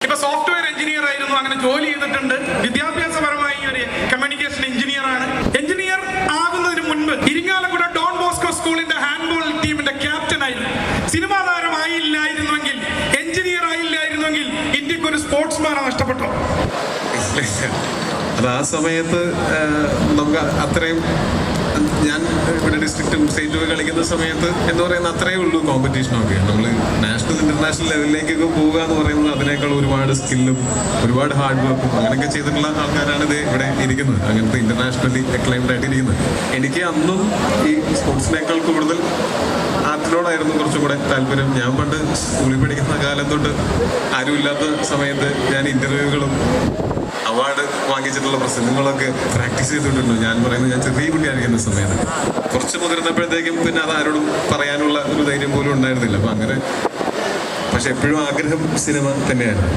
ഇപ്പൊ software engineer ആയിരുന്നു, അങ്ങനെ ജോലി ചെയ്തിട്ടുണ്ട്. വിദ്യാഭ്യാസപരമായി ഒരു കമ്മ്യൂണിക്കേഷൻ എഞ്ചിനീയർ ആണ്. എഞ്ചിനീയർ ആകുന്നതിന് മുൻപ് ഇരിങ്ങാലക്കുട ഡോൺ ബോസ്കോ സ്കൂളിന്റെ ഹാൻഡ്ബോൾ ടീമിന്റെ ക്യാപ്റ്റൻ ആയിരുന്നു. സിനിമാ താരമായില്ലായിരുന്നെങ്കിൽ, എഞ്ചിനീയർ ആയില്ലായിരുന്നെങ്കിൽ ഇന്ത്യക്ക് ഒരു സ്പോർട്സ്മാനെ നഷ്ടപ്പെട്ടു. അത് ആ സമയത്ത് നമുക്ക് അത്രയും, ഞാൻ ഇവിടെ ഡിസ്ട്രിക്റ്റും സ്റ്റേറ്റും കളിക്കുന്ന സമയത്ത് എന്ന് പറയുന്ന അത്രയേ ഉള്ളൂ കോമ്പറ്റീഷനൊക്കെ. നമ്മൾ നാഷണൽ ഇന്റർനാഷണൽ ലെവലിലേക്കൊക്കെ പോവുക എന്ന് പറയുന്നത് അതിനേക്കാൾ ഒരുപാട് സ്കില്ലും ഒരുപാട് ഹാർഡ് വർക്കും അങ്ങനെയൊക്കെ ചെയ്തിട്ടുള്ള ആൾക്കാരാണ് ഇത് ഇവിടെ ഇരിക്കുന്നത്, അങ്ങനത്തെ ഇന്റർനാഷണലി അക്ലൈംഡ് ആയിട്ട് ഇരിക്കുന്നത്. എനിക്ക് അന്നും ഈ സ്പോർട്സിനേക്കാൾ കൂടുതൽ ആർട്ടിനോടായിരുന്നു കുറച്ചും കൂടെ താല്പര്യം. ഞാൻ പണ്ട് സ്കൂളിൽ പഠിക്കുന്ന കാലം തൊട്ട് ആരുമില്ലാത്ത സമയത്ത് ഞാൻ ഇന്റർവ്യൂകളും അവാർഡ് വാങ്ങിച്ചിട്ടുള്ള പ്രസംഗങ്ങളൊക്കെ പ്രാക്ടീസ് ചെയ്തിട്ടുണ്ട്. ഞാൻ പറയുന്നത് ഞാൻ ചെറിയ കുട്ടിയായിരിക്കുന്ന സമയത്ത്. കുറച്ച് മുതിർന്നപ്പോഴത്തേക്കും പിന്നെ അത് ആരോടും പറയാനുള്ള ഒരു ധൈര്യം പോലും ഉണ്ടായിരുന്നില്ല. അപ്പം അങ്ങനെ, പക്ഷെ എപ്പോഴും ആഗ്രഹം സിനിമ തന്നെയായിരുന്നു.